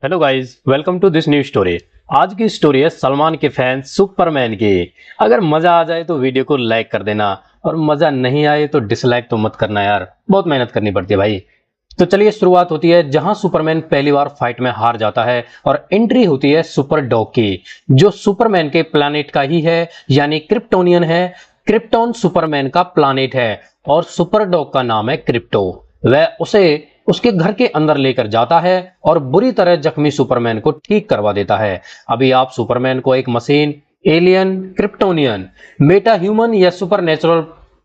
Hello guys, welcome to this new story. आज की story है सलमान के फैन सुपरमैन की। अगर मजा आ जाए तो वीडियो को लाइक कर देना और मजा नहीं आए तो डिसलाइक तो मत करना यार, बहुत मेहनत करनी पड़ती है भाई। तो चलिए शुरुआत होती है जहां सुपरमैन पहली बार फाइट में हार जाता है और एंट्री होती है सुपर डॉग की, जो सुपरमैन के प्लैनेट का ही है, यानी क्रिप्टोनियन है। क्रिप्टोन सुपरमैन का प्लैनेट है और सुपर डॉग का नाम है क्रिप्टो। वह उसे उसके घर के अंदर लेकर जाता है और बुरी तरह जख्मी सुपरमैन को ठीक करवा देता है। अभी आप सुपरमैन को एक machine, alien, Kryptonian, Meta human या सुपरनेचुरल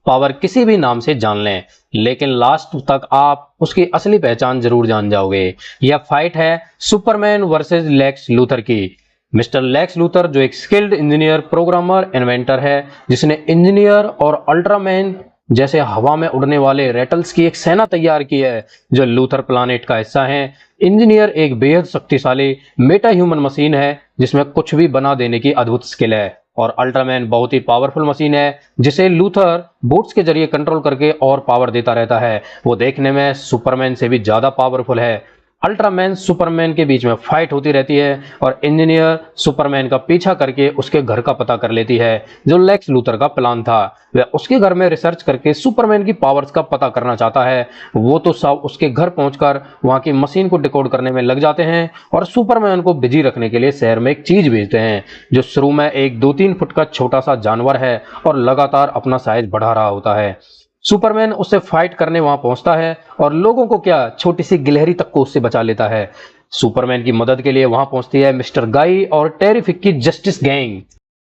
पावर किसी भी नाम से जान लें, लेकिन लास्ट तक आप उसकी असली पहचान जरूर जान जाओगे। यह फाइट है सुपरमैन वर्सेस लेक्स लूथर की। मिस्टर लेक्स लूथर जो एक स्किल्ड इंजीनियर, प्रोग्रामर, इन्वेंटर है, जिसने इंजीनियर और अल्ट्रामैन जैसे हवा में उड़ने वाले रेटल्स की एक सेना तैयार की है, जो लूथर प्लानेट का हिस्सा है। इंजीनियर एक बेहद शक्तिशाली मेटा ह्यूमन मशीन है जिसमें कुछ भी बना देने की अद्भुत स्किल है, और अल्ट्रामैन बहुत ही पावरफुल मशीन है जिसे लूथर बोट्स के जरिए कंट्रोल करके और पावर देता रहता है। वो देखने में सुपरमैन से भी ज्यादा पावरफुल है। अल्ट्रामैन सुपरमैन के बीच में फाइट होती रहती है और इंजीनियर सुपरमैन का पीछा करके उसके घर का पता कर लेती है, जो लेक्स लूथर का प्लान था। वह उसके घर में रिसर्च करके सुपरमैन की पावर्स का पता करना चाहता है। वो तो सब उसके घर पहुंचकर वहां की मशीन को डिकोड करने में लग जाते हैं और सुपरमैन को बिजी रखने के लिए शहर में एक चीज भेजते हैं, जो शुरू में एक 2-3 फुट का छोटा सा जानवर है और लगातार अपना साइज बढ़ा रहा होता है। सुपरमैन उससे फाइट करने वहां पहुंचता है और लोगों को क्या, छोटी सी गिलहरी तक को उससे बचा लेता है। सुपरमैन की मदद के लिए वहां पहुंचती है मिस्टर गाई और टेरिफिक की जस्टिस गैंग,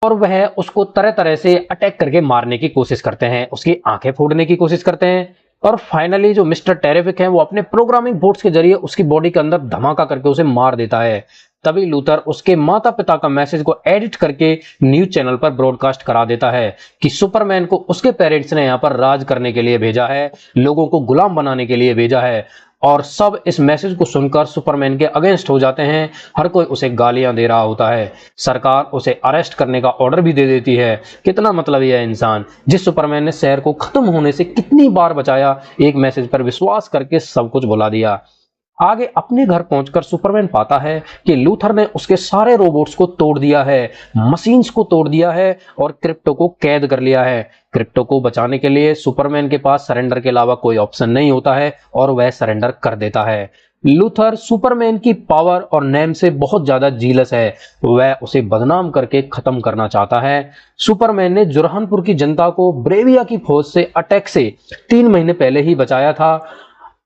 और वह उसको तरह तरह से अटैक करके मारने की कोशिश करते हैं, उसकी आंखें फोड़ने की कोशिश करते हैं। और फाइनली जो मिस्टर टेरिफिक है वो अपने प्रोग्रामिंग बोर्ड्स के जरिए उसकी बॉडी के अंदर धमाका करके उसे मार देता है। तभी लूथर उसके माता पिता का मैसेज को एडिट करके न्यूज चैनल पर ब्रॉडकास्ट करा देता है कि सुपरमैन को उसके पेरेंट्स ने यहाँ पर राज करने के लिए भेजा है, लोगों को गुलाम बनाने के लिए भेजा है। और सब इस मैसेज को सुनकर सुपरमैन के अगेंस्ट हो जाते हैं। हर कोई उसे गालियां दे रहा होता है। सरकार उसे अरेस्ट करने का ऑर्डर भी दे देती है। कितना मतलब यह इंसान, जिस सुपरमैन ने शहर को खत्म होने से कितनी बार बचाया, एक मैसेज पर विश्वास करके सब कुछ भुला दिया। आगे अपने घर पहुंचकर सुपरमैन पाता है कि लूथर ने उसके सारे रोबोट्स को तोड़ दिया है, मशीन्स को तोड़ दिया है और क्रिप्टो को कैद कर लिया है। क्रिप्टो को बचाने के लिए सुपरमैन के पास सरेंडर के अलावा कोई ऑप्शन नहीं होता है और वह सरेंडर कर देता है। लूथर सुपरमैन की पावर और नेम से बहुत ज्यादा जीलस है, वह उसे बदनाम करके खत्म करना चाहता है। सुपरमैन ने जुरहानपुर की जनता को ब्रेविया की फौज से अटैक से 3 महीने पहले ही बचाया था।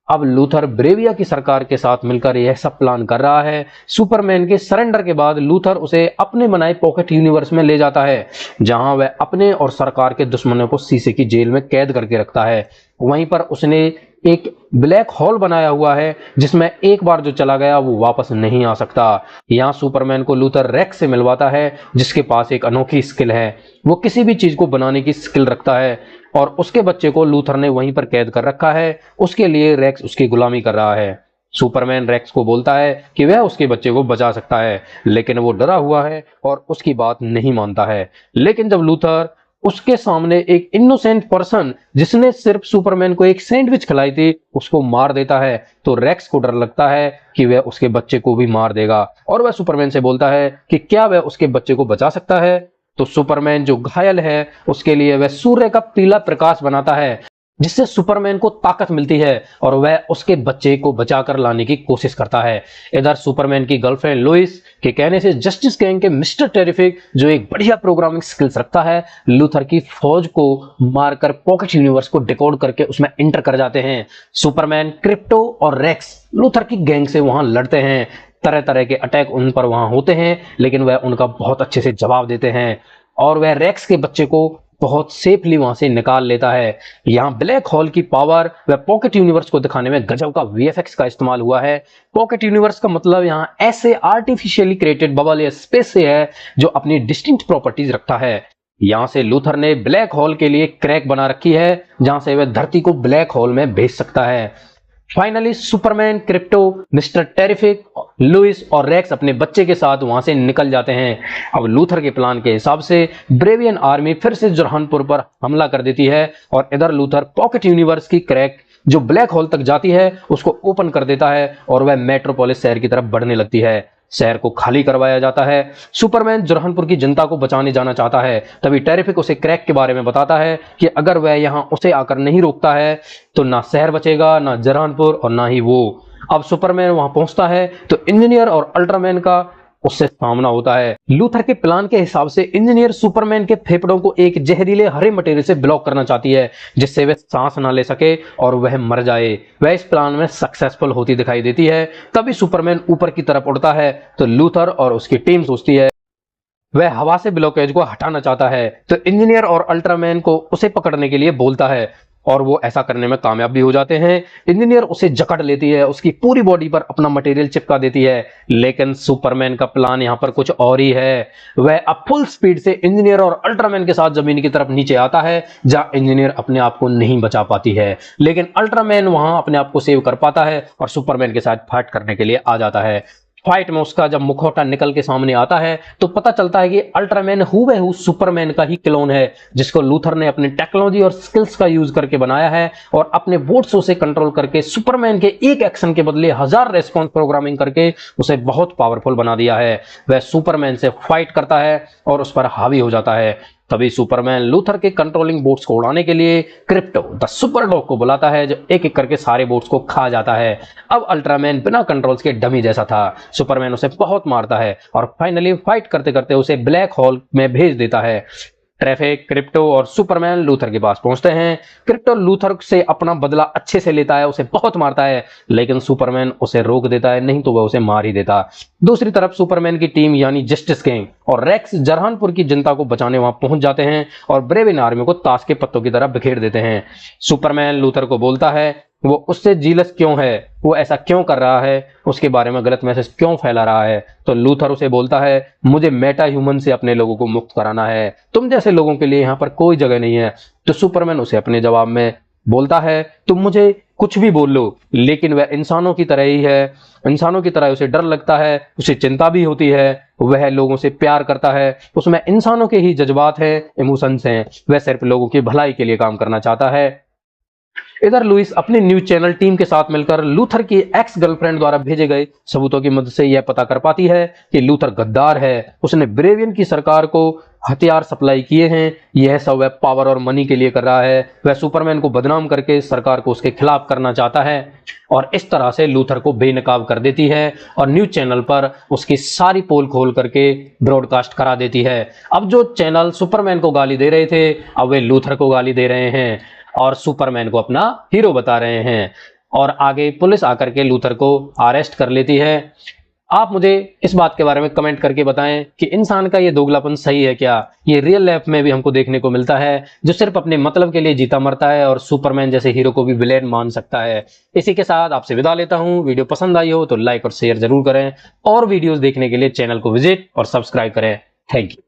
अब लूथर ब्रेविया की सरकार के साथ मिलकर यह सब प्लान कर रहा है। सुपरमैन के सरेंडर के बाद लूथर उसे अपने बनाए पॉकेट यूनिवर्स में ले जाता है, जहां वह अपने और सरकार के दुश्मनों को शीशे की जेल में कैद करके रखता है। वहीं पर उसने एक ब्लैक होल बनाया हुआ है जिसमें एक बार जो चला गया वो वापस नहीं आ सकता। यहाँ सुपरमैन को लूथर रेक्स से मिलवाता है, जिसके पास एक अनोखी स्किल है। वो किसी भी चीज को बनाने की स्किल रखता है और उसके बच्चे को लूथर ने वहीं पर कैद कर रखा है। उसके लिए रेक्स उसकी गुलामी कर रहा है। सुपरमैन रेक्स को बोलता है कि वह उसके बच्चे को बचा सकता है, लेकिन वो डरा हुआ है और उसकी बात नहीं मानता है। लेकिन जब लूथर उसके सामने एक इनोसेंट पर्सन, जिसने सिर्फ सुपरमैन को एक सैंडविच खिलाई थी, उसको मार देता है, तो रेक्स को डर लगता है कि वह उसके बच्चे को भी मार देगा और वह सुपरमैन से बोलता है कि क्या वह उसके बच्चे को बचा सकता है। तो सुपरमैन जो घायल है उसके लिए वह सूर्य का पीला प्रकाश बनाता है, जिससे सुपरमैन को ताकत मिलती है और वह उसके बच्चे को बचाकर लाने की कोशिश करता है। इधर सुपरमैन की गर्लफ्रेंड लुइस के कहने से जस्टिस गैंग के मिस्टर टेरिफिक, जो एक बढ़िया प्रोग्रामिंग स्किल्स रखता है, लूथर की फौज को मारकर पॉकेट यूनिवर्स को डिकोड करके उसमें एंटर कर जाते हैं। सुपरमैन, क्रिप्टो और रेक्स लूथर की गैंग से वहां लड़ते हैं। तरह तरह के अटैक उन पर वहां होते हैं, लेकिन वह उनका बहुत अच्छे से जवाब देते हैं और वह रेक्स के बच्चे को बहुत सेफली वहां से निकाल लेता है। यहाँ ब्लैक होल की पावर व पॉकेट यूनिवर्स को दिखाने में गजब का वीएफएक्स का इस्तेमाल हुआ है। पॉकेट यूनिवर्स का मतलब यहाँ ऐसे आर्टिफिशियली क्रिएटेड बबल या स्पेस से है जो अपनी डिस्टिंक्ट प्रॉपर्टीज रखता है। यहाँ से लूथर ने ब्लैक होल के लिए क्रैक बना रखी है, जहां से वह धरती को ब्लैक होल में भेज सकता है। Finally Superman, Krypto, Mister Terrific, Lois और रेक्स अपने बच्चे के साथ वहां से निकल जाते हैं। अब लूथर के प्लान के हिसाब से ब्रेवियन आर्मी फिर से जुरहानपुर पर हमला कर देती है और इधर लूथर पॉकेट यूनिवर्स की क्रैक जो ब्लैक होल तक जाती है उसको ओपन कर देता है और वह मेट्रोपोलिस शहर की तरफ बढ़ने लगती है। शहर को खाली करवाया जाता है। सुपरमैन जरहानपुर की जनता को बचाने जाना चाहता है। तभी टेरिफिक उसे क्रैक के बारे में बताता है कि अगर वह यहां उसे आकर नहीं रोकता है तो ना शहर बचेगा, ना जरहानपुर और ना ही वो। अब सुपरमैन वहां पहुंचता है तो इंजीनियर और अल्ट्रामैन का उससे सामना होता है। लूथर के प्लान के हिसाब से इंजीनियर सुपरमैन के फेफड़ों को एक जहरीले हरे मटेरियल से ब्लॉक करना चाहती है जिससे वह सांस ना ले सके और वह मर जाए। वह इस प्लान में सक्सेसफुल होती दिखाई देती है। तभी सुपरमैन ऊपर की तरफ उड़ता है तो लूथर और उसकी टीम सोचती है वह हवा से ब्लॉकेज को हटाना चाहता है, तो इंजीनियर और अल्ट्रामैन को उसे पकड़ने के लिए बोलता है और वो ऐसा करने में कामयाब भी हो जाते हैं। इंजीनियर उसे जकड़ लेती है, उसकी पूरी बॉडी पर अपना मटेरियल चिपका देती है। लेकिन सुपरमैन का प्लान यहां पर कुछ और ही है। वह अब फुल स्पीड से इंजीनियर और अल्ट्रामैन के साथ जमीन की तरफ नीचे आता है जहां इंजीनियर अपने आप को नहीं बचा पाती है, लेकिन अल्ट्रामैन वहां अपने आप को सेव कर पाता है और सुपरमैन के साथ फाइट करने के लिए आ जाता है। फाइट में उसका जब मुखौटा निकल के सामने आता है तो पता चलता है कि अल्ट्रामैन हूबहू सुपरमैन का ही क्लोन है जिसको लूथर ने अपनी टेक्नोलॉजी और स्किल्स का यूज करके बनाया है और अपने बोट्स से कंट्रोल करके सुपरमैन के एक एक्शन के बदले 1000 रेस्पॉन्स प्रोग्रामिंग करके उसे बहुत पावरफुल बना दिया है। वह सुपरमैन से फाइट करता है और उस पर हावी हो जाता है। तभी सुपरमैन लूथर के कंट्रोलिंग बोट्स को उड़ाने के लिए क्रिप्टो द सुपर डॉग को बुलाता है जो एक एक करके सारे बोट्स को खा जाता है। अब अल्ट्रामैन बिना कंट्रोल्स के डमी जैसा था। सुपरमैन उसे बहुत मारता है और फाइनली फाइट करते करते उसे ब्लैक होल में भेज देता है। ट्रैफिक, क्रिप्टो और सुपरमैन लूथर के पास पहुंचते हैं। क्रिप्टो लूथर से अपना बदला अच्छे से लेता है, उसे बहुत मारता है, लेकिन सुपरमैन उसे रोक देता है, नहीं तो वह उसे मार ही देता। दूसरी तरफ सुपरमैन की टीम यानी जस्टिस किंग और रेक्स जरहानपुर की जनता को बचाने वहां पहुंच जाते हैं और ब्रेविन आर्मी को ताश के पत्तों की तरह बिखेर देते हैं। सुपरमैन लूथर को बोलता है वो उससे जीलस क्यों है, वो ऐसा क्यों कर रहा है, उसके बारे में गलत मैसेज क्यों फैला रहा है। तो लूथर उसे बोलता है मुझे मेटा ह्यूमन से अपने लोगों को मुक्त कराना है, तुम जैसे लोगों के लिए यहाँ पर कोई जगह नहीं है। तो सुपरमैन उसे अपने जवाब में बोलता है तुम मुझे कुछ भी बोल लो, लेकिन वह इंसानों की तरह ही है। इंसानों की तरह उसे डर लगता है, उसे चिंता भी होती है, वह लोगों से प्यार करता है, उसमें इंसानों के ही जज्बात हैं, इमोशंस हैं। वह सिर्फ लोगों की भलाई के लिए काम करना चाहता है। इधर लुइस अपने न्यूज चैनल टीम के साथ मिलकर लूथर की एक्स गर्लफ्रेंड द्वारा भेजे गए सबूतों की मदद से यह पता कर पाती है कि लूथर गद्दार है। उसने ब्रेवियन की सरकार को हथियार सप्लाई किए हैं। यह सब वह पावर और मनी के लिए कर रहा है। वह सुपरमैन को बदनाम करके सरकार को उसके खिलाफ करना चाहता है और इस तरह से लूथर को बेनकाब कर देती है और न्यूज चैनल पर उसकी सारी पोल खोल करके ब्रॉडकास्ट करा देती है। अब जो चैनल सुपरमैन को गाली दे रहे थे अब वे लूथर को गाली दे रहे हैं और सुपरमैन को अपना हीरो बता रहे हैं और आगे पुलिस आकर के लूथर को अरेस्ट कर लेती है। आप मुझे इस बात के बारे में कमेंट करके बताएं कि इंसान का ये दोगलापन सही है क्या? ये रियल लाइफ में भी हमको देखने को मिलता है जो सिर्फ अपने मतलब के लिए जीता मरता है और सुपरमैन जैसे हीरो को भी विलेन मान सकता है। इसी के साथ आपसे विदा लेता हूं। वीडियो पसंद आई हो तो लाइक और शेयर जरूर करें और वीडियोस देखने के लिए चैनल को विजिट और सब्सक्राइब करें। Thank you.